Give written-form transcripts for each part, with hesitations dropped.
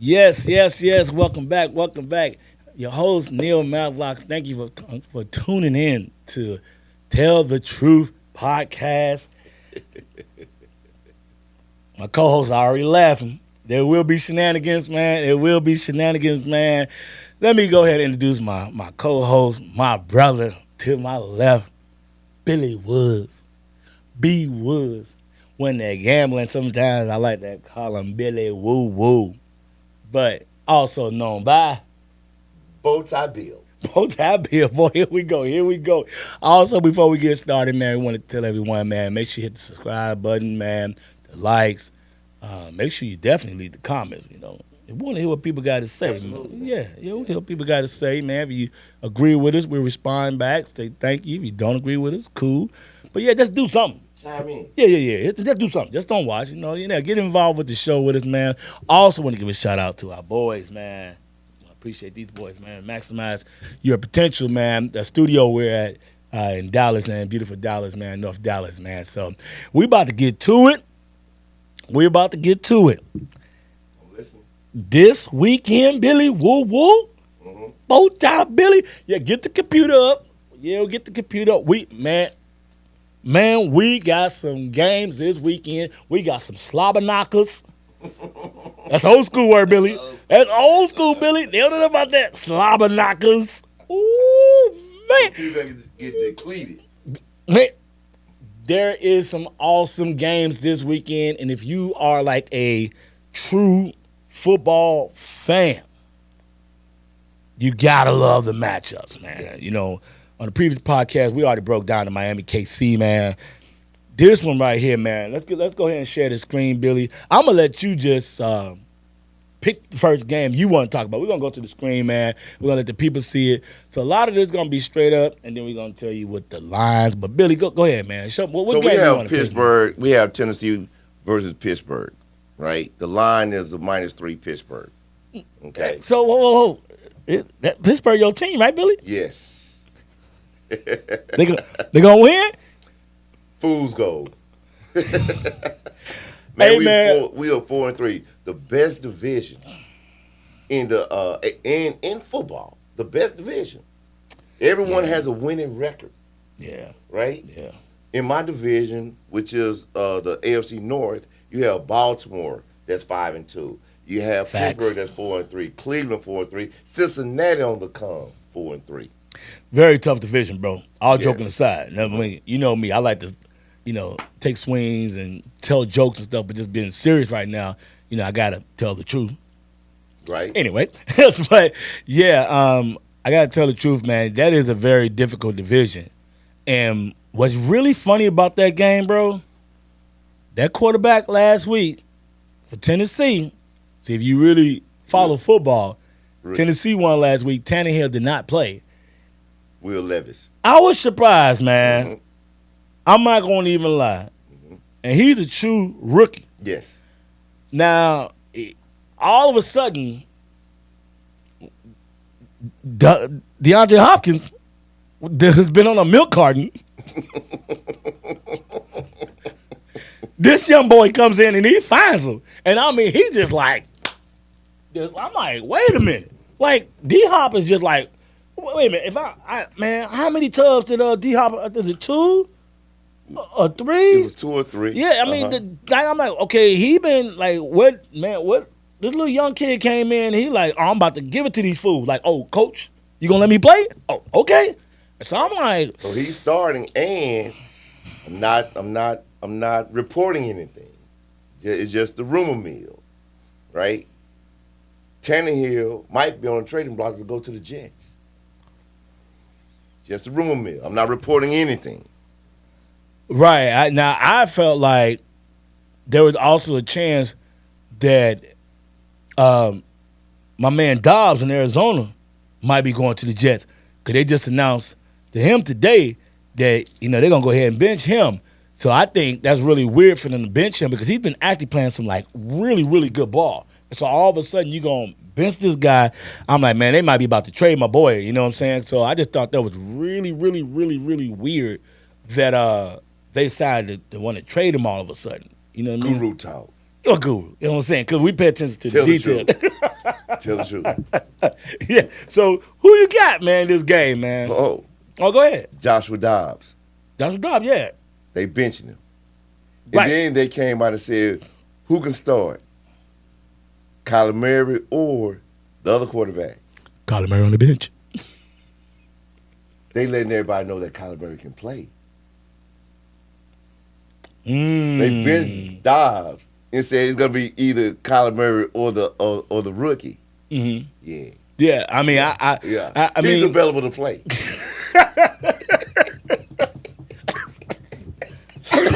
Yes, yes, yes. Welcome back. Welcome back. Your host, Neal Madlock. Thank you for tuning in to Tell the Truth podcast. My co-hosts are already laughing. There will be shenanigans, man. There will be shenanigans, man. Let me go ahead and introduce my co-host, my brother to my left, Billy Woods. B Woods. When they're gambling, sometimes I like to call him Billy Woo Woo. But also known by Bowtie Bill. Bowtie Bill. Boy, here we go. Here we go. Also, before we get started, man, we want to tell everyone, man, make sure you hit the subscribe button, man, the likes. Make sure you definitely leave the comments, you know. We want to hear what people got to say. Absolutely. Man. Yeah, we want to hear what people got to say, man. If you agree with us, we'll respond back, say thank you. If you don't agree with us, cool. But yeah, just do something. Chime in. Yeah. Just do something. Just don't watch. Get involved with the show with us, man. Also want to give a shout out to our boys, man. I appreciate these boys, man. Maximize your potential, man. The studio we're at in Dallas, man. Beautiful Dallas, man. North Dallas, man. So we about to get to it. Listen. This weekend, Billy, woo. Bowtie Billy. Yeah, get the computer up. Yeah, get the computer up. Man, we got some games this weekend. We got some slobber knockers. That's old school word, Billy. That's old school, Billy. They don't know about that. Slobber knockers. Ooh, man. You gotta get depleted. Man, there is some awesome games this weekend, and if you are like a true football fan, you gotta love the matchups, man. Yes. You know, on the previous podcast, we already broke down the Miami KC, man. This one right here, man. Let's go ahead and share the screen, Billy. I'm gonna let you just pick the first game you want to talk about. We're gonna go to the screen, man. We're gonna let the people see it. So a lot of this is gonna be straight up, and then we're gonna tell you what the lines. But Billy, go ahead, man. What So game we you have want to pick? Pittsburgh. We have Tennessee versus Pittsburgh, right? The line is a -3 Pittsburgh. Okay. So whoa. That Pittsburgh your team, right, Billy? Yes. They gonna win? Fool's gold. Hey, we man. we are 4-3. The best division in the in football. The best division. Everyone has a winning record, Yeah. right? Yeah. In my division, which is the AFC North, you have Baltimore that's 5-2. You have Facts. Pittsburgh that's 4-3. Cleveland 4-3. Cincinnati on the come 4-3. Very tough division, bro. All Yes. joking aside. I mean, you know me. I like to, take swings and tell jokes and stuff, but just being serious right now, I gotta tell the truth. Right? Anyway, but yeah, I gotta tell the truth, man. That is a very difficult division. And what's really funny about that game, bro, that quarterback last week for Tennessee, see if you really follow football, Tennessee won last week. Tannehill did not play. Will Levis. I was surprised, man. Mm-hmm. I'm not going to even lie. And he's a true rookie. Yes. Now, all of a sudden, DeAndre Hopkins has been on a milk carton. This young boy comes in and he finds him. And I mean, he just like, I'm like, wait a minute. Like, D-Hop is just like, wait a minute. Man, how many tubs did D-Hop, is it 2 or 3? It was 2 or 3. Yeah, I mean, I'm like, okay, he been like, what? This little young kid came in, he like, I'm about to give it to these fools. Like, oh, coach, you gonna let me play? Oh, okay. So I'm like, So he's starting, and I'm not reporting anything. It's just the rumor mill, right? Tannehill might be on a trading block to go to the Jets. Just a rumor mill. I'm not reporting anything. right. Now, I felt like there was also a chance that my man Dobbs in Arizona might be going to the Jets because they just announced to him today that, they're going to go ahead and bench him. So I think that's really weird for them to bench him because he's been actually playing some, like, really, really good ball. And so all of a sudden you're going to bench this guy. I'm like, man, they might be about to trade my boy. You know what I'm saying? So I just thought that was really, really, really, really weird that they decided to want to trade him all of a sudden. You know what I mean? Guru talk. You're a guru. You know what I'm saying? Because we pay attention to Tell the the detail. Tell the truth. Yeah. So who you got, man, this game, man? Oh, Go ahead. Joshua Dobbs. Joshua Dobbs, yeah. They benching him. And Right. then they came out and said, who can start? Kyler Murray or the other quarterback? Kyler Murray on the bench. They letting everybody know that Kyler Murray can play. They Mm. benched Dobbs and said it's gonna be either Kyler Murray or the rookie. Mm-hmm. Yeah. Yeah, I mean, Yeah. I He's mean, available to play.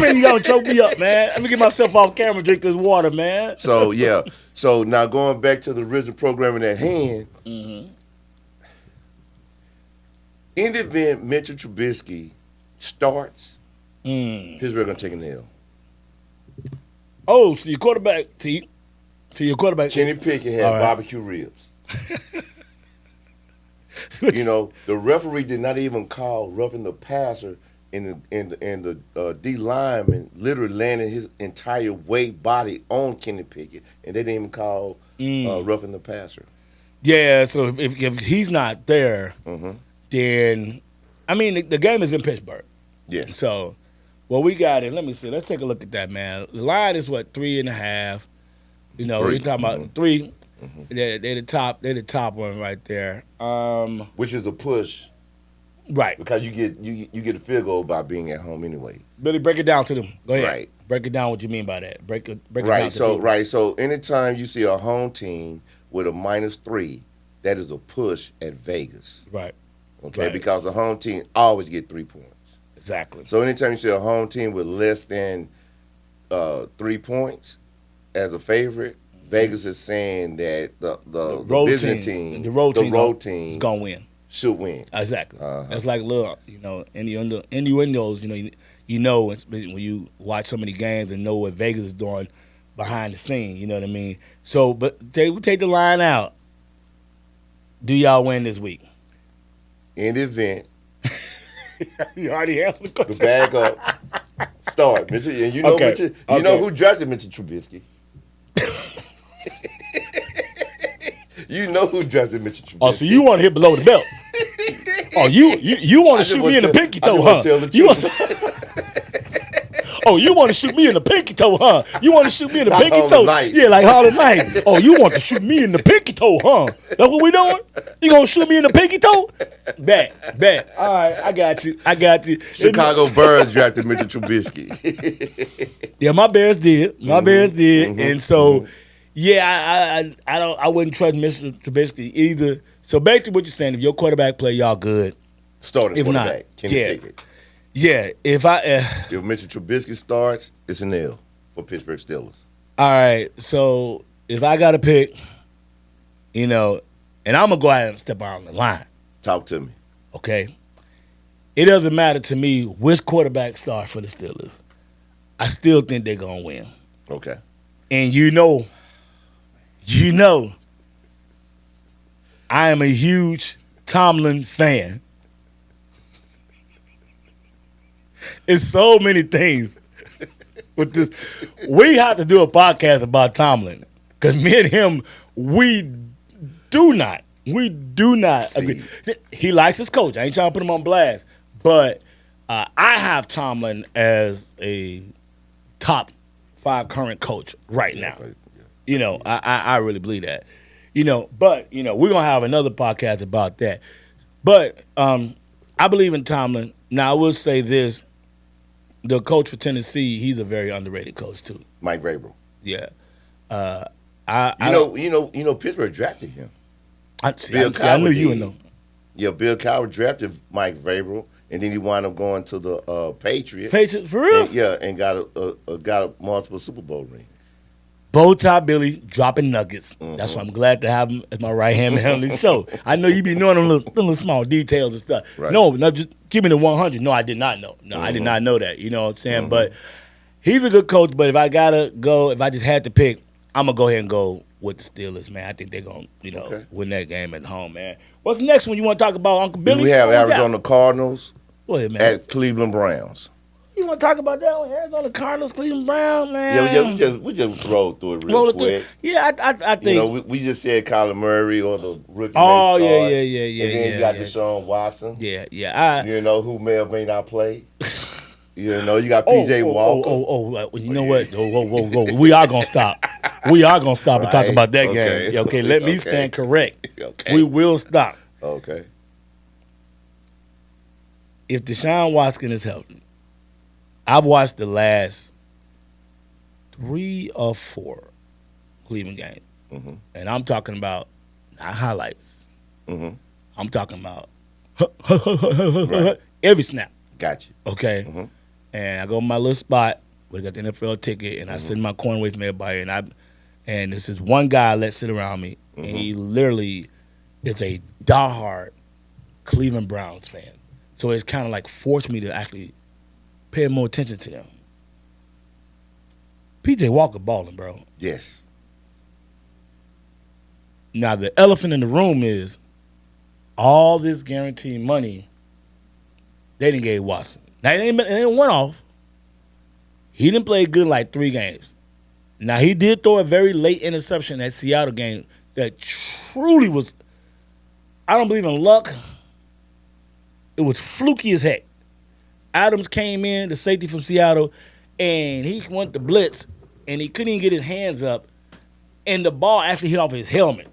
you don't choke me up, man. Let me get myself off camera, drink this water, man. So yeah. So now going back to the original programming at hand. Mm-hmm. In the event Mitchell Trubisky starts, Mm. Pittsburgh gonna take a nail. Oh, so your quarterback, your quarterback. Kenny Pickett had All right. barbecue ribs. You know, the referee did not even call roughing the passer, and the D lineman literally landed his entire weight body on Kenny Pickett, and they didn't even call roughing the passer. Yeah, so if he's not there, Mm-hmm. then I mean the game is in Pittsburgh. Yes. So what we got is, let me see, let's take a look at that, man. The line is what, 3.5. You know, Three. we're talking about 3. They're the top one right there. Which is a push Right. because you get a field goal by being at home anyway. Billy, break it down to them. Go ahead. Right. Break it down what you mean by that. Break it down Right. to So people. right. So anytime you see a home team with a -3, that is a push at Vegas. Right. Okay, Right. because the home team always get 3 points. Exactly. So anytime you see a home team with less than 3 points as a favorite, Vegas is saying that the road visiting team, team, the road team team is gonna win. should win. Exactly. Uh-huh. That's like little, innuendos. You know, when you watch so many games and know what Vegas is doing behind the scene. You know what I mean? So, but we take the line out. Do y'all win this week? In the event, You already answered the the question. bag up, start. Mitchell, and you know Okay. Mitchell, you know Okay. who drafted Mitchell Trubisky. You know who drafted Mitchell Trubisky. Oh, so you want to hit below the belt? Oh, you want I to just shoot wanna me in the tell- pinky I just toe, wanna huh? tell the You truth. Oh, you want to shoot me in the pinky toe, huh? You want to shoot me in the Like pinky Harlem toe? Nights. Yeah, like Harlem Night. Oh, you want to shoot me in the pinky toe, huh? That's what we doing? You gonna shoot me in the pinky toe? Bet. All right, I got you. Chicago Bears drafted Mitchell Trubisky. Yeah, my Bears did. Mm-hmm. And so, yeah, I wouldn't trust Mr. Trubisky either. So basically, what you're saying, if your quarterback play, y'all good. Starting If not, quarterback, Kenny yeah. Pickett. Yeah, if If Mitchell Trubisky starts, it's a nail for Pittsburgh Steelers. all right, so if I got to pick, and I'm gonna go ahead and step out on the line. Talk to me. Okay, it doesn't matter to me which quarterback starts for the Steelers. I still think they're gonna win. Okay. And I am a huge Tomlin fan. It's so many things with this. We have to do a podcast about Tomlin because me and him, we do not agree. He likes his coach. I ain't trying to put him on blast, but I have Tomlin as a top 5 current coach right now. I really believe that. But we're gonna have another podcast about that. But I believe in Tomlin. Now I will say this: the coach for Tennessee, he's a very underrated coach too. Mike Vrabel. Yeah. You know, Pittsburgh drafted him. I Bill knew Cowher you would did. know. Yeah, Bill Cowher drafted Mike Vrabel, and then he wound up going to the Patriots. Patriots for real? And got multiple Super Bowl rings. Bow tie Billy dropping nuggets. Mm-hmm. That's why I'm glad to have him as my right hand man on this show. I know you be knowing them little small details and stuff. Right. No, just give me the 100. No, I did not know. No, I did not know that. You know what I'm saying? But he's a good coach. But if I gotta go, if I just had to pick, I'm gonna go ahead and go with the Steelers, man. I think they're gonna, win that game at home, man. What's the next one you want to talk about, Uncle Billy? We have What got? Arizona Cardinals Go ahead, man. at Cleveland Browns. You want to talk about that one? Arizona Cardinals, Cleveland Brown, man. Yeah, we just roll through it real quick. Yeah, I think. We just said Kyler Murray or the rookie may Oh, start. yeah. And then you got Deshaun Watson. Yeah. Who may or may not play. You got PJ Walker. You know what? Whoa. We are going to stop. We are going to stop and talk about that game. Okay, let me stand correct. Okay. We will stop. Okay. If Deshaun Watson is healthy, I've watched the last 3 or 4 Cleveland games. Mm-hmm. And I'm talking about not highlights. Mm-hmm. I'm talking about Right. every snap. Got you. Okay? Mm-hmm. And I go to my little spot where I got the NFL ticket, and I sit in my corner away from everybody, and this is one guy let sit around me, and he literally is a diehard Cleveland Browns fan. So it's kind of like forced me to actually pay more attention to them. PJ Walker balling, bro. Yes. Now, the elephant in the room is all this guaranteed money they didn't give Watson. Now, it ain't one off. He didn't play good like 3 games. Now, he did throw a very late interception at Seattle game that truly was, I don't believe in luck. It was fluky as heck. Adams came in, the safety from Seattle, and he went to blitz, and he couldn't even get his hands up, and the ball actually hit off his helmet.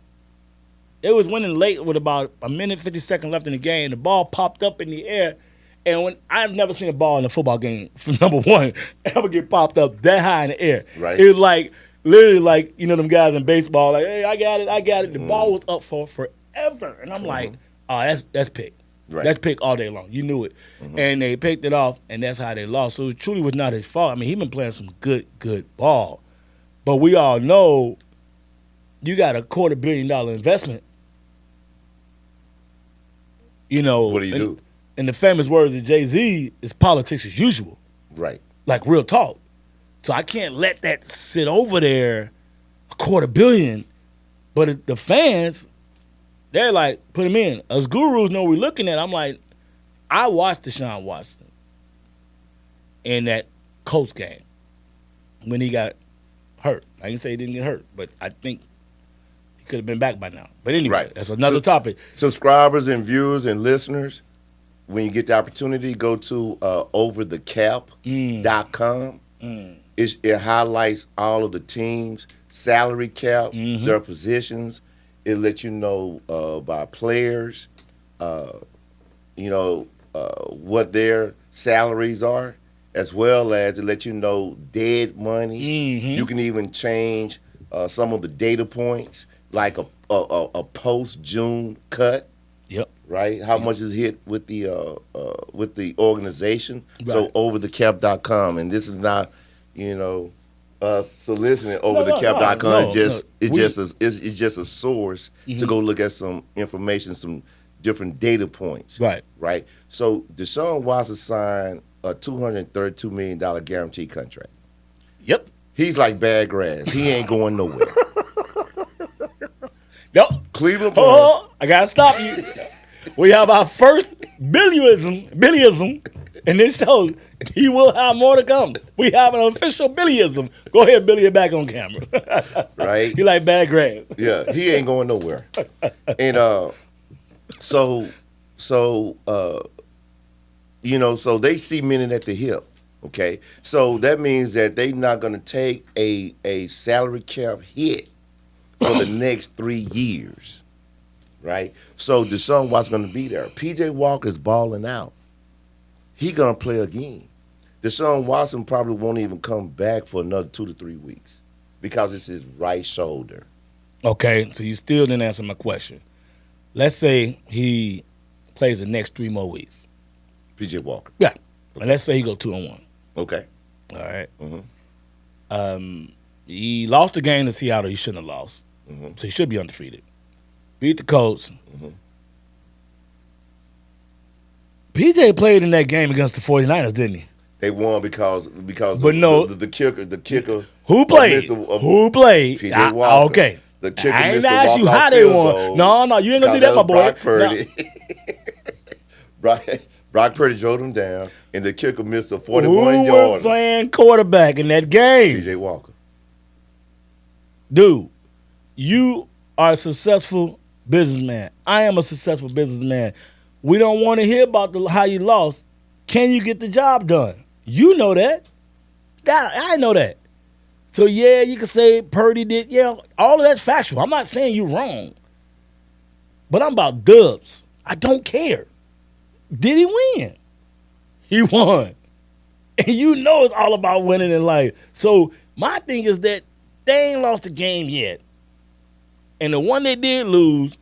It was winning late with about a minute, 50 seconds left in the game. The ball popped up in the air, and when I've never seen a ball in a football game, for number one, ever get popped up that high in the air. Right. It was like, literally like, them guys in baseball, like, hey, I got it. The ball was up for forever. And I'm like, oh, that's pick. Right. That's pick all day long. You knew it. And they picked it off, and that's how they lost. So it truly was not his fault. I mean, he been playing some good ball. But we all know you got a $250 million investment. What do you do? And the famous words of Jay-Z is politics as usual. Right. Like real talk. So I can't let that sit over there, $250 million. But the fans, they're like, put him in. Us gurus know we're looking at. I'm like, I watched Deshaun Watson in that Colts game when he got hurt. I didn't say he didn't get hurt, but I think he could have been back by now. But anyway, That's another topic. Subscribers and viewers and listeners, when you get the opportunity, go to overthecap.com. It highlights all of the teams, salary cap, their positions. It lets you know by players, what their salaries are, as well as it lets you know dead money. You can even change some of the data points, like a post-June cut. Yep. Right? How much is hit with the organization. Right. So overthecap.com. And this is not, soliciting overthecap.com. It's just a source to go look at some information, some different data points. Right. Right. So Deshaun Watson signed a $232 million guarantee contract. Yep. He's like bad grass. He ain't going nowhere. Nope. Cleveland Browns. I gotta stop you. We have our first Billyism in this show. He will have more to come. We have an official Billyism. Go ahead, Billy, you're back on camera. Right? You like bad grass. Yeah, he ain't going nowhere. And so they cemented at the hip. Okay, so that means that they're not going to take a salary cap hit for the next 3 years, right? So Deshaun Watson's going to be there. PJ Walker's balling out. He going to play again. Deshaun Watson probably won't even come back for another 2 to 3 weeks because it's his right shoulder. Okay, so you still didn't answer my question. Let's say he plays the next 3 more weeks. PJ Walker. Yeah. And let's say he go 2-1. Okay. All right. He lost the game to Seattle he shouldn't have lost. So he should be undefeated. Beat the Colts. PJ played in that game against the 49ers, didn't he? They won because but no, the kicker. Who played? Who played? PJ Walker. Okay. The kicker I ain't missed a ask you how they won. No, you ain't gonna do that, my boy. Brock Purdy. No. Brock Purdy drove them down, and the kicker missed a Who 41 was yard. playing quarterback in that game? T.J. Walker. Dude, you are a successful businessman. I am a successful businessman. We don't want to hear about how you lost. Can you get the job done? You know that. I know that. So, yeah, you can say Purdy did. Yeah, all of that's factual. I'm not saying you're wrong. But I'm about dubs. I don't care. Did he win? He won. And you know it's all about winning in life. So, my thing is that they ain't lost the game yet. And the one they did lose,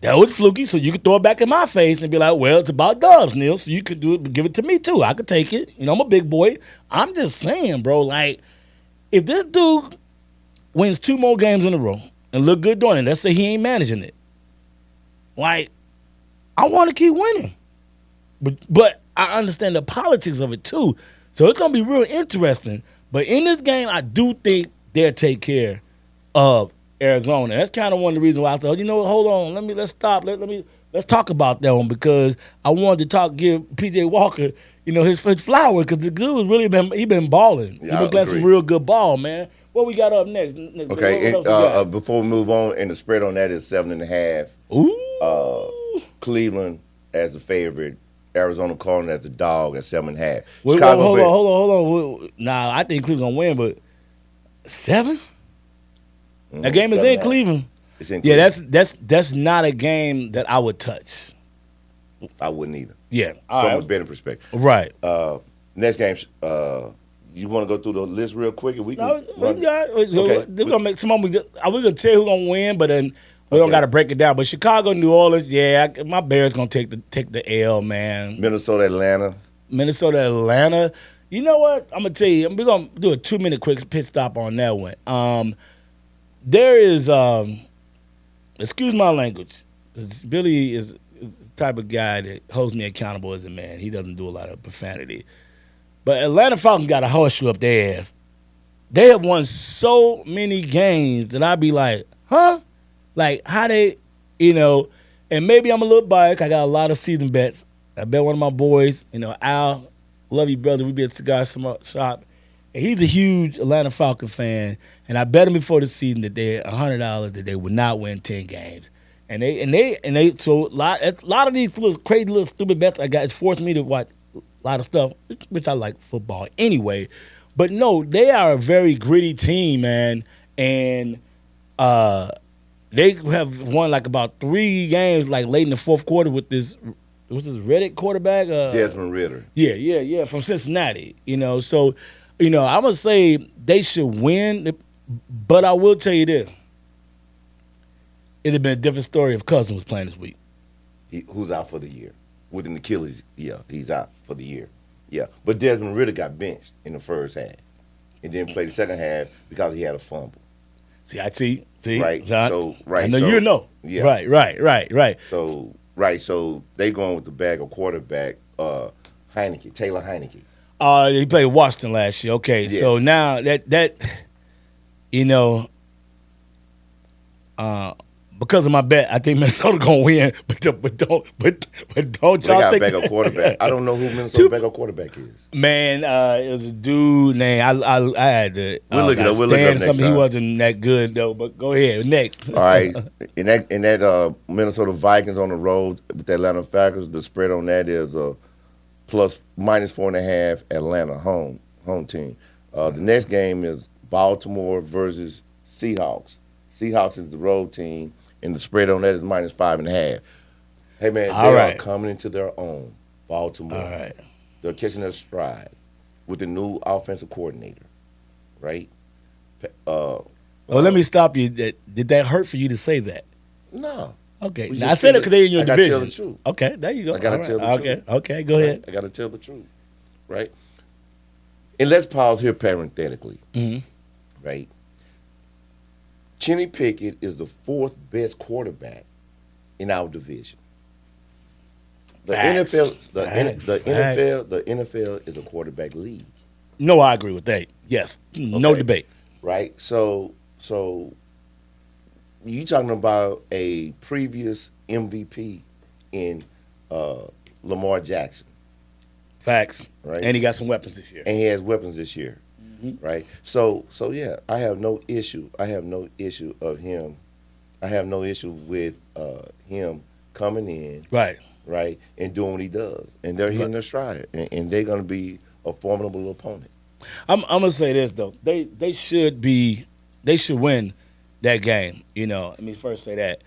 that was fluky, so you could throw it back in my face and be like, well, it's about dubs, Neal, so you could do it, give it to me too. I could take it. You know, I'm a big boy. I'm just saying, bro, like, if this dude wins 2 more games in a row and look good doing it, let's say he ain't managing it, like, I want to keep winning. But I understand the politics of it too. So it's going to be real interesting. But in this game, I do think they'll take care of Arizona. That's kind of one of the reasons why I thought, you know what, hold on, let's stop. Let's talk about that one, because I wanted to give PJ Walker, you know, his flower, because the dude really been balling. Yeah, He been playing some real good ball, man. What we got up next? Okay, before we move on, and the spread on that is 7.5. Ooh. Cleveland as the favorite, Arizona Cardinals as the dog at 7.5. Hold on. Nah, I think Cleveland gonna win, but 7? That game is in Cleveland. It's in Cleveland. Yeah, that's not a game that I would touch. I wouldn't either. Yeah, from a betting perspective. Right. Next game, you want to go through the list real quick? And we can We're gonna make some. We're gonna tell you who's gonna win, but then we don't got to break it down. But Chicago, New Orleans, my Bears gonna take the L, man. Minnesota, Atlanta. You know what? I'm gonna tell you. We're gonna do a 2-minute quick pit stop on that one. There is, excuse my language, 'cause Billy is the type of guy that holds me accountable as a man. He doesn't do a lot of profanity. But Atlanta Falcons got a horseshoe up their ass. They have won so many games that I'd be like, huh? Like, how they, you know, and maybe I'm a little biased. I got a lot of season bets. I bet one of my boys, you know, Al, love you, brother. We be at the cigar shop. And he's a huge Atlanta Falcon fan. And I bet him before the season that they had $100 that they would not win 10 games. And they so a lot of these little crazy little stupid bets I got, it's forced me to watch a lot of stuff, which I like football anyway. But no, they are a very gritty team, man. And they have won like about 3 games like late in the fourth quarter with this Reddick quarterback? Desmond Ridder. Yeah, from Cincinnati. You know, so, you know, I'm going to say they should win, but I will tell you this. It'd have been a different story if Cousins was playing this week. Who's out for the year? With an Achilles, he's out for the year. Yeah, but Desmond Ridder got benched in the first half and then played the second half because he had a fumble. See, I see. Right, I know you know. Yeah. Right. So they going with the bag of quarterback, Taylor Heineke. He played Washington last year. Okay, yes. So now that you know, because of my bet, I think Minnesota gonna win. But don't y'all they got think a backup quarterback. I don't know who Minnesota's backup quarterback is. Man, it was a dude named I had to. We'll look it up. We'll look it up next time. He wasn't that good though. But go ahead next. All right, in that Minnesota Vikings on the road with the Atlanta Falcons, the spread on that is -4.5 Atlanta home team. The next game is Baltimore versus Seahawks. Seahawks is the road team, and the spread on that is -5.5. Hey, man, they are coming into their own, Baltimore. All right. They're catching their stride with the new offensive coordinator, right? Let me stop you. Did that hurt for you to say that? No. Okay. Now, I said it because they're in your division. I got to tell the truth. Okay, there you go. I got to tell the truth. Okay, go ahead. I got to tell the truth, right? And let's pause here parenthetically, right? Kenny Pickett is the 4th best quarterback in our division. The NFL is a quarterback league. No, I agree with that. Yes, no debate. Right. So you talking about a previous MVP in Lamar Jackson. Facts. Right. And he got some weapons this year. And he has weapons this year. Right. So yeah, I have no issue. I have no issue of him. I have no issue with him coming in. Right. Right. And doing what he does. And they're hitting their stride. And they're going to be a formidable opponent. I'm gonna say this though. They should win that game. You know, let me first say that.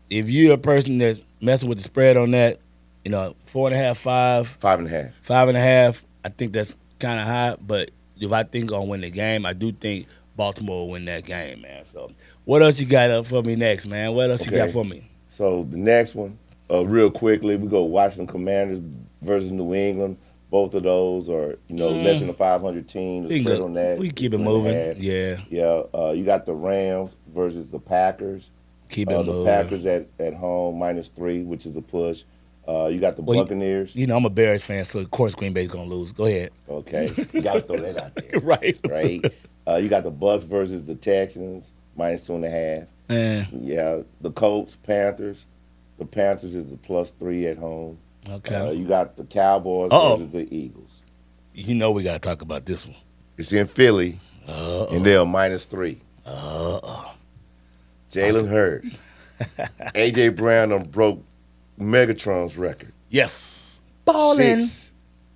If you're a person that's messing with the spread on that, you know, 4.5, 5. 5.5. 5.5. I think that's kind of high, but if I think I'll win the game, I do think Baltimore will win that game, man. So what else you got up for me next, man? What else you got for me? So the next one, real quickly, we go Washington Commanders versus New England. Both of those are, less than a 500 team. The spread on that. We keep it moving. Yeah. Yeah. You got the Rams versus the Packers. Keep it moving. The Packers at home -3, which is a push. You got the Buccaneers. I'm a Bears fan, so of course Green Bay's gonna lose. Go ahead. Okay, you got to throw that out there. Right. You got the Bucks versus the Texans -2.5. Yeah, the Colts, Panthers. The Panthers is a +3 at home. Okay. You got the Cowboys versus the Eagles. You know we gotta talk about this one. It's in Philly, and they're -3. Jalen Hurts, AJ Brown done broke Megatron's record. Yes. Ballin'.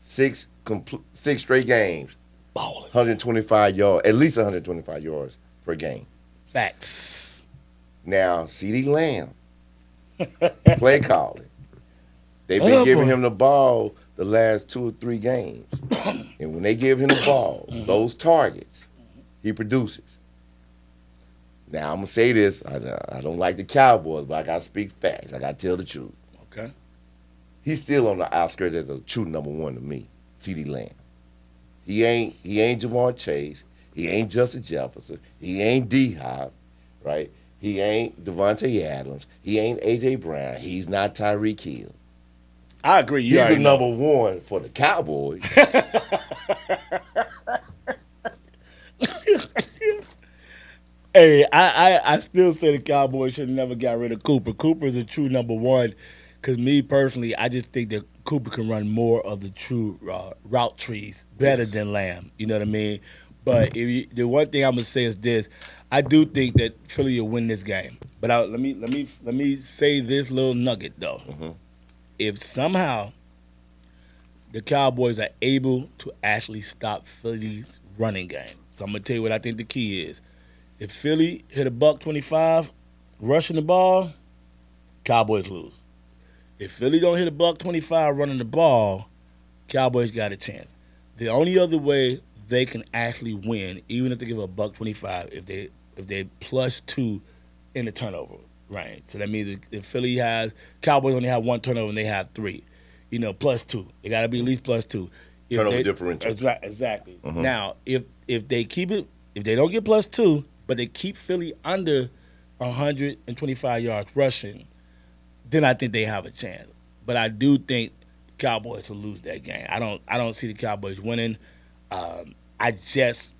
Six straight games. Ballin'. 125 yards, at least 125 yards per game. Facts. Now, CeeDee Lamb, play calling. They've been giving him the ball the last 2 or 3 games. And when they give him the ball, those targets, he produces. Now, I'm going to say this. I don't like the Cowboys, but I got to speak facts. I got to tell the truth. Okay. He's still on the outskirts as a true number 1 to me, CeeDee Lamb. He ain't Jamar Chase. He ain't Justin Jefferson. He ain't D-Hop, right? He ain't Devontae Adams. He ain't A.J. Brown. He's not Tyreek Hill. I agree. He's the number 1 for the Cowboys. Hey, I still say the Cowboys should have never got rid of Cooper. Cooper's a true number 1 because me personally, I just think that Cooper can run more of the true route trees better than Lamb. You know what I mean? But the one thing I'm going to say is this. I do think that Philly will win this game. But let me say this little nugget, though. Mm-hmm. If somehow the Cowboys are able to actually stop Philly's running game, so I'm going to tell you what I think the key is. If Philly hit a $125 rushing the ball, Cowboys lose. If Philly don't hit a $125 running the ball, Cowboys got a chance. The only other way they can actually win, even if they give a $125, if they +2 in the turnover range. So that means if Philly Cowboys only have 1 turnover and they have 3, +2. They got to be at least +2. Turnover differential. Exactly. Mm-hmm. Now, if they keep it, if they don't get +2, but they keep Philly under 125 yards rushing, then I think they have a chance. But I do think Cowboys will lose that game. I don't see the Cowboys winning. I just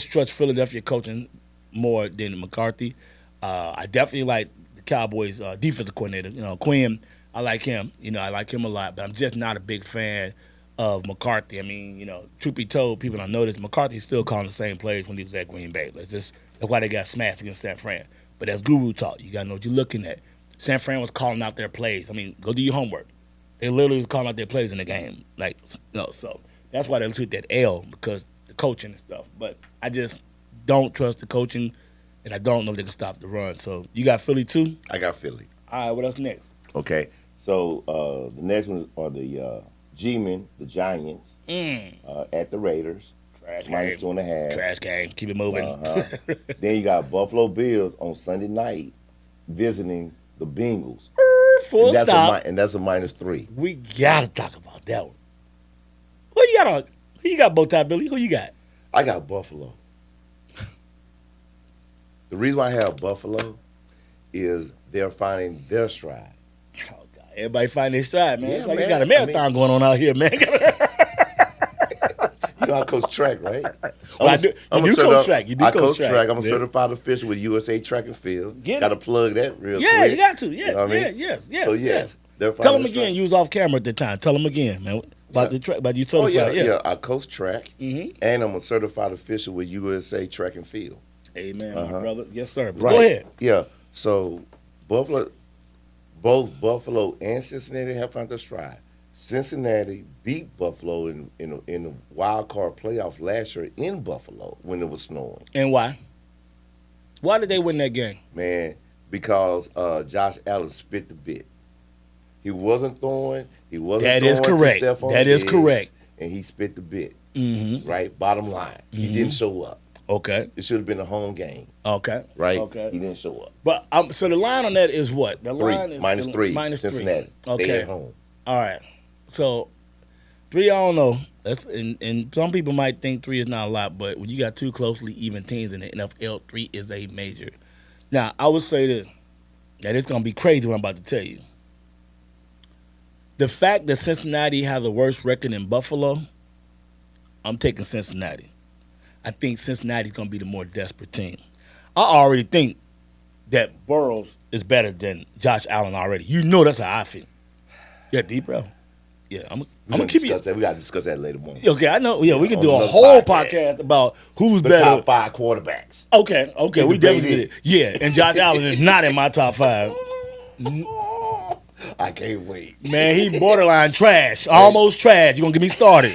trust Philadelphia coaching more than McCarthy. I definitely like the Cowboys defensive coordinator, Quinn. I like him. I like him a lot, but I'm just not a big fan of McCarthy. I mean, truth be told, people don't notice McCarthy's still calling the same plays when he was at Green Bay. That's why they got smashed against San Fran. But as Guru taught, you got to know what you're looking at. San Fran was calling out their plays. I mean, go do your homework. They literally was calling out their plays in the game. So that's why they took that L, because the coaching and stuff. But I just don't trust the coaching, and I don't know if they can stop the run. So you got Philly too? I got Philly. All right, what else next? Okay, so the next one are the G-Men, the Giants, at the Raiders. Trash minus game. -2.5. Trash game. Keep it moving. Then you got Buffalo Bills on Sunday night visiting the Bengals. Full stop. And that's a -3. We got to talk about that one. Who you got, Bowtie Billy? Who you got? I got Buffalo. The reason why I have Buffalo is they're finding their stride. Oh, God. Everybody finding their stride, man. Yeah, it's like man. you got a marathon going on out here, man. You know I coach track, right? Well, you do coach track. I coach track. I'm a certified official with USA Track and Field. Got to plug that real quick. Yeah, you got to. Yes, you know what I mean? Yes. So, yes. They're Tell finding them a stride. again. You was off camera at the time. Tell them again, man. About the track, about you Oh certified. yeah. I coach track, Mm-hmm. and I'm a certified official with USA Track and Field. Amen, my brother. Yes, sir. But Right. go ahead. Yeah. So Buffalo, both Buffalo and Cincinnati have found their stride. Cincinnati beat Buffalo in the wild card playoff last year in Buffalo when it was snowing. And why? Why did they win that game? Man, because Josh Allen spit the bit. He wasn't throwing. He wasn't That throwing is correct. to Stephon That is Diggs, correct. And he spit the bit. Mm-hmm. Right? Bottom line. He didn't show up. Okay. It should have been a home game. Okay. Right? Okay. He didn't show up. But so the line on that is what? The Three. line is Minus three. Minus Cincinnati. three. Okay. They at home. All right. So 3, I don't know. That's and some people might think 3 is not a lot, but when you got 2 closely even teams in the NFL, 3 is a major. Now, I would say this. That it's gonna be crazy what I'm about to tell you. The fact that Cincinnati has a worse record than Buffalo, I'm taking Cincinnati. I think Cincinnati's gonna be the more desperate team. I already think that Burrows is better than Josh Allen already. You know that's how I feel. Yeah, deep bro. Yeah, I'm gonna keep you. We gotta discuss that later on. Okay, I know. Yeah, we can do a another whole podcast. podcast about who's The better. top 5 quarterbacks. Okay, And we debate definitely did it. it. Yeah, and Josh Allen is not in my top 5. I can't wait. Man, he borderline trash, almost trash. You gonna get me started?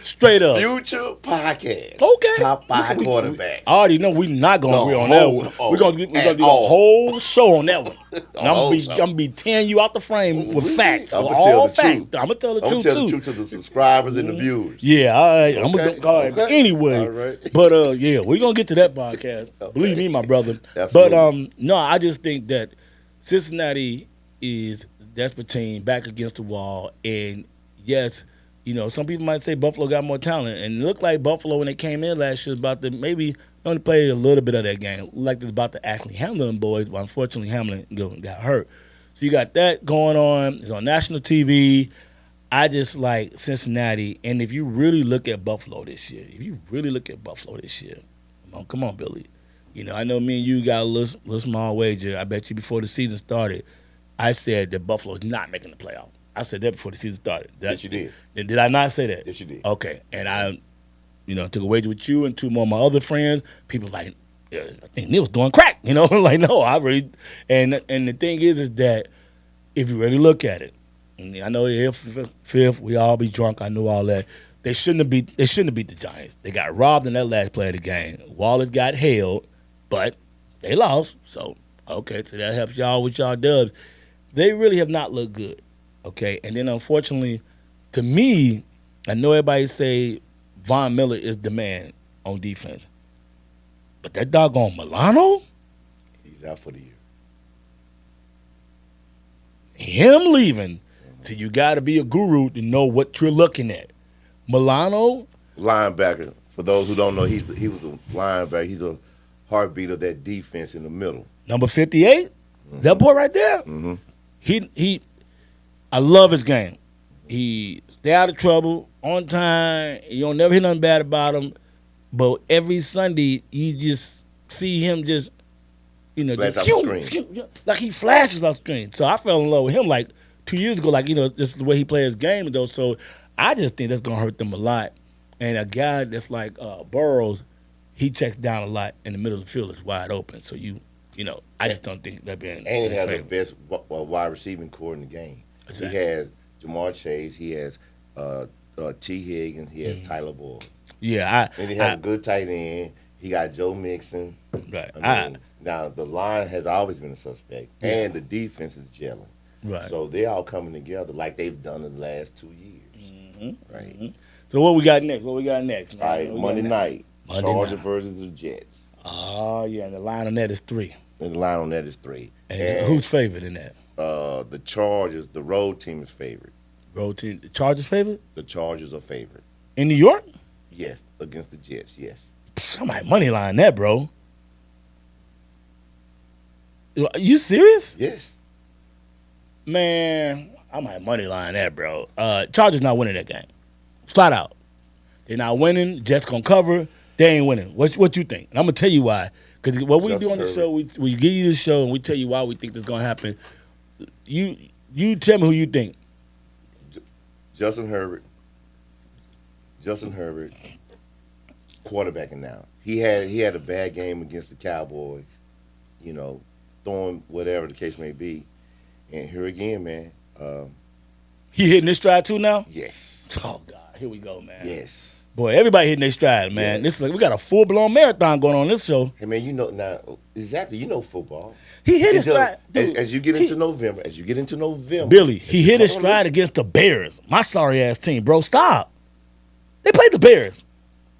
Straight up. Future podcast. Okay. Top 5 We- quarterbacks. I already know we're not gonna The agree on that whole- one. oh, We're gonna do at a all. whole show on that one. And I'm whole gonna show. I'm gonna be tearing you out the frame with We- facts. I'ma with tell all the facts. truth. I'm gonna tell the I'm truth gonna tell too. the truth to the subscribers and the viewers. Yeah, all right. I'm Okay, gonna all right. okay. Anyway, All right. but yeah, we're gonna get to that podcast. Okay. Believe me, my brother. Absolutely. But no, I just think that Cincinnati is a desperate team back against the wall, and yes, you know, some people might say Buffalo got more talent, and it looked like Buffalo when they came in last year was about to maybe only play a little bit of that game, like it's about to actually handle them boys. But unfortunately, Hamlin got hurt. So you got that going on. It's on national TV. I just like Cincinnati, and if you really look at Buffalo this year, come on, Billy. You know, I know me and you got a little small wager. I bet you before the season started, I said that Buffalo is not making the playoff. I said that before the season started. Yes, you did. Did I not say that? Yes, you did. Okay, and I, took a wager with you and 2 more of my other friends. People like, yeah, I think Neil's doing crack. You know, like no, I really. And the thing is that if you really look at it, and I know here fifth, we all be drunk. I know all that. They shouldn't have beat the Giants. They got robbed in that last play of the game. Wallace got held, but they lost. So okay, so that helps y'all with y'all dubs. They really have not looked good. Okay, and then unfortunately, to me, I know everybody say Von Miller is the man on defense, but that doggone Milano, He's out for the year. him leaving, so you got to be a guru to know what you're looking at. Milano, Linebacker. For those who don't know, he was a linebacker. He's a heartbeat of that defense in the middle. number 58, that boy right there. Mm-hmm. He, I love his game. He stay out of trouble on time. You don't never hear nothing bad about him. But every Sunday, you just see him just, Flash just off the screen. like he flashes off the screen. So I fell in love with him like 2 years ago. Like just the way he plays his game though. So I just think that's gonna hurt them a lot. And a guy that's like Burrows, he checks down a lot in the middle of the field is wide open. So I just don't think that being. And he has the favor. best wide receiving core in the game. Exactly. He has Jamar Chase. He has T. Higgins. He has Tyler Boyd. Yeah, And he has a good tight end. He got Joe Mixon. right. I mean, now the line has always been a suspect, and the defense is gelling. Right. So they're all coming together like they've done in the last 2 years. Mm-hmm. Right. Mm-hmm. So what we got next? Man? All right. What we Monday got night. Monday Chargers night. versus the Jets. Oh yeah, and the line on that is 3. And the line on that is 3. And who's favored in that? The Chargers, the road team is favored. Road team. The Chargers favored The Chargers are favored. in New York. Yes, against the Jets. Yes. I might money line that, bro. Are you serious? Yes. Man, I might money line that, bro. Chargers not winning that game. Flat out. They're not winning. Jets gonna cover. They ain't winning. What you think? And I'm gonna tell you why. Because what we do on the Justin show, we give you the show and we tell you why we think this gonna happen. You tell me who you think. Justin Herbert, quarterbacking now. He had a bad game against the Cowboys, throwing whatever the case may be. And here again, man. He hitting his stride too now? Yes. Oh God, here we go, man. Yes. Boy, everybody hitting their stride, man. Yeah. This is like we got a full-blown marathon going on this show. Hey man, now exactly. Football. He hit his stride. As you get into November, Billy, he hit his stride against the Bears. My sorry ass team, bro. Stop. They played the Bears.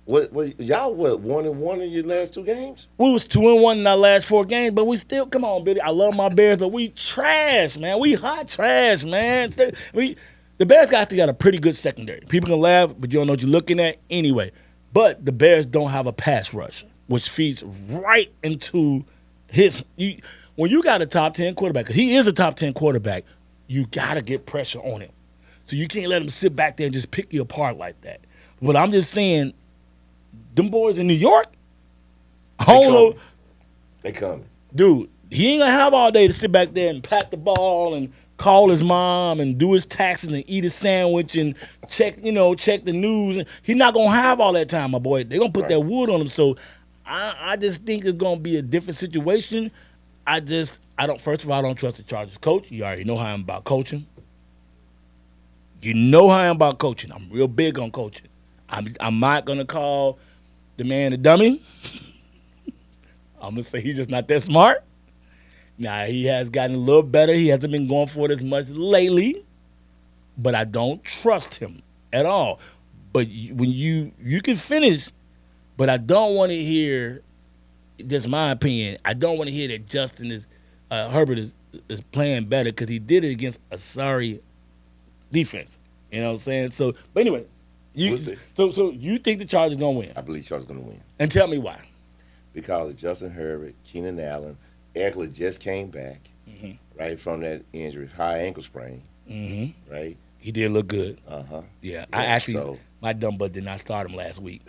What y'all 1-1 in your last 2 games? We was 2-1 in our last 4 games, but we still come on, Billy. I love my Bears, but we trash, man. We hot trash, man. The Bears got a pretty good secondary. People can laugh, but you don't know what you're looking at anyway. But the Bears don't have a pass rush, which feeds right into his. When you got a top 10 quarterback, because he is a top 10 quarterback, you got to get pressure on him. So you can't let him sit back there and just pick you apart like that. But I'm just saying, them boys in New York, I don't know. They coming. Dude, he ain't going to have all day to sit back there and pat the ball and call his mom and do his taxes and eat his sandwich and check the news. He's not going to have all that time, my boy. They're going to put that wood on him. So I just think it's going to be a different situation. First of all, I don't trust the Chargers coach. You already know how I'm about coaching. You know how I'm about coaching. I'm real big on coaching. I'm not going to call the man a dummy. I'm going to say he's just not that smart. Now, he has gotten a little better. He hasn't been going for it as much lately. But I don't trust him at all. But when you can finish, but I don't want to hear, just my opinion, I don't want to hear that Herbert is playing better because he did it against a sorry defense. You know what I'm saying? So, but anyway, so you think the Chargers going to win? I believe the Chargers going to win. And tell me why. Because of Justin Herbert, Keenan Allen, Eckler just came back, right, from that injury, high ankle sprain, right? He did look good. Yeah, I actually, so, my dumb butt did not start him last week.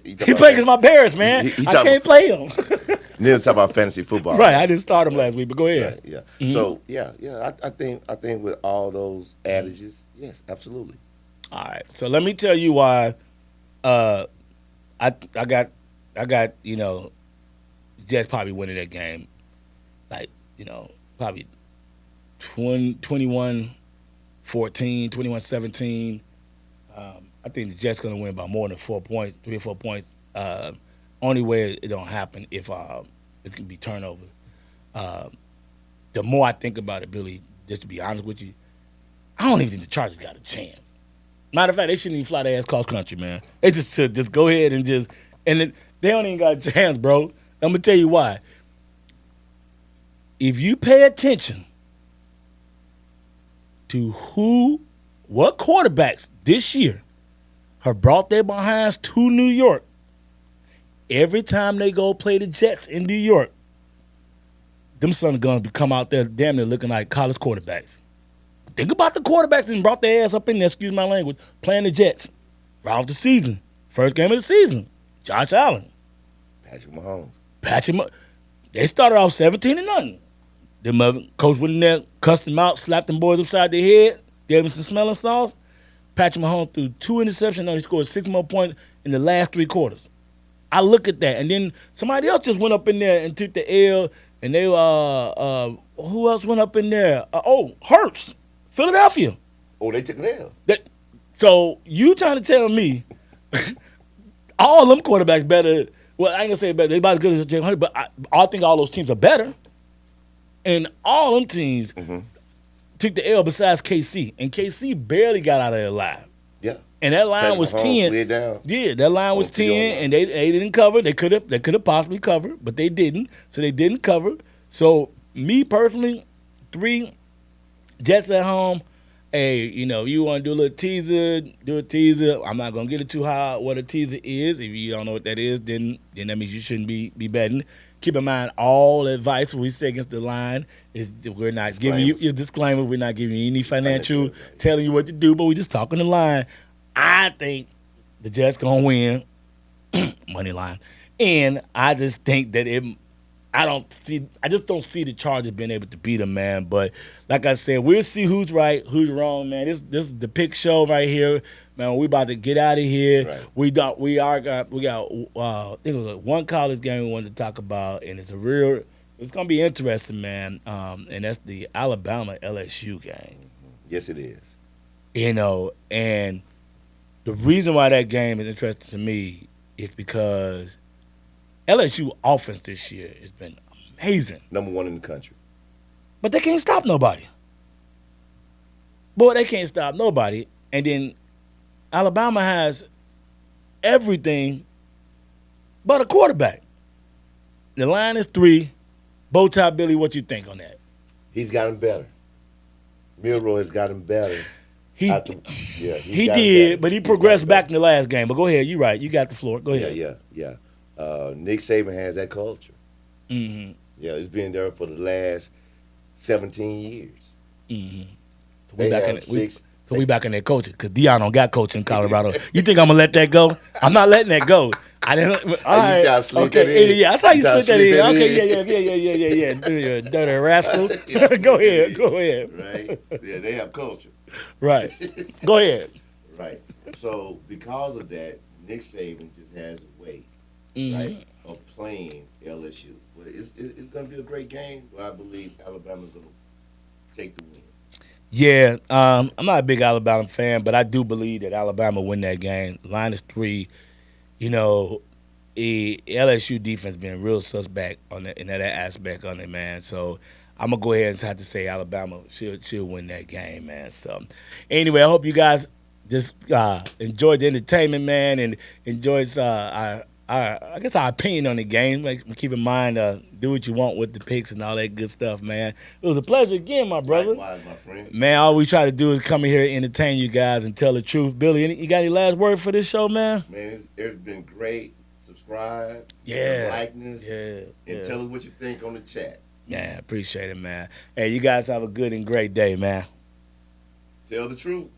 He played against my Bears, man. I can't play him. Then talk about fantasy football. Right, I didn't start him last week, but go ahead. Right, yeah. So I think with all those adages, yes, absolutely. All right. So let me tell you why. I got Jets probably winning that game, probably 21-14, 21-17. I think the Jets going to win by more than 4 points, 3 or 4 points. Only way it don't happen if it can be turnover. The more I think about it, Billy, just to be honest with you, I don't even think the Chargers got a chance. Matter of fact, they shouldn't even fly their ass cross country, man. They just go ahead and they don't even got a chance, bro. I'm gonna tell you why. If you pay attention to what quarterbacks this year have brought their behinds to New York, every time they go play the Jets in New York, them sons are going to come out there damn near looking like college quarterbacks. Think about the quarterbacks that brought their ass up in there, excuse my language, playing the Jets right off the season. First game of the season, Josh Allen. Patrick Mahomes. They started off 17-0. Them coach went in there, cussed them out, slapped them boys upside their head, gave them some smelling salts. Patrick Mahomes threw 2 interceptions. He scored 6 more points in the last 3 quarters. I look at that, and then somebody else just went up in there and took the L. And they who else went up in there? Hurts, Philadelphia. Oh, they took an L. So you trying to tell me all them quarterbacks better? Well, I ain't gonna say better. They about as good as Jalen Hurts, but I think all those teams are better. And all them teams took the L besides KC, and KC barely got out of there alive. Yeah. And that line was 10. Yeah, that line was 10, and they didn't cover. They could have possibly covered, but they didn't. So they didn't cover. So me personally, 3 Jets at home. Hey, you want to do a little teaser, do a teaser. I'm not gonna get it too high what a teaser is. If you don't know what that is, then that means you shouldn't be betting. Keep in mind, all advice we say against the line is we're not giving you your disclaimer. We're not giving you any financial telling you what to do, but we just talking the line. I think the Jets gonna win, money line, and I just think that I just don't see the Chargers being able to beat them, man. But like I said, we'll see who's right, who's wrong, man. This is the pick show right here, man. We about to get out of here. Right. We got I think it was one college game we wanted to talk about, and it's gonna be interesting, man. And that's the Alabama LSU game. Yes, it is. You know, and the reason why that game is interesting to me is because LSU offense this year has been amazing. Number 1 in the country. But they can't stop nobody. Boy, they can't stop nobody. And then Alabama has everything but a quarterback. The line is 3. Bowtie Billy, what you think on that? He's gotten better. Milroy has gotten better. He got him did, better. but he progressed back in the last game. But go ahead. You're right. You got the floor. Go ahead. Yeah. Nick Saban has that culture. Mm-hmm. Yeah, it's been there for the last 17 years. Mm-hmm. So we back in that coaching because Deion don't got coaching in Colorado. You think I'm gonna let that go? I'm not letting that go. I didn't. All right. You see how I slid that in? Yeah, that's how you slid that in. Okay, yeah. Dirty rascal. Go ahead. Right? Yeah, they have culture. Right. Go ahead. Right. So because of that, Nick Saban just has a way, Mm-hmm. right, of playing LSU. But it's going to be a great game. But I believe Alabama's going to take the win. Yeah, I'm not a big Alabama fan, but I do believe that Alabama win that game. Line is 3. You know, the LSU defense been real suspect on that, in that aspect on it, man. So I'm gonna go ahead and have to say Alabama should win that game, man. So anyway, I hope you guys just enjoyed the entertainment, man, and enjoyed I guess our opinion on the game. Like, keep in mind, do what you want with the picks and all that good stuff, man. It was a pleasure again, my brother. Likewise, my friend. Man, all we try to do is come in here and entertain you guys and tell the truth. Billy, you got any last word for this show, man? Man, it's been great. Subscribe. Yeah. Likeness. Yeah. And tell us what you think on the chat. Yeah, appreciate it, man. Hey, you guys have a good and great day, man. Tell the truth.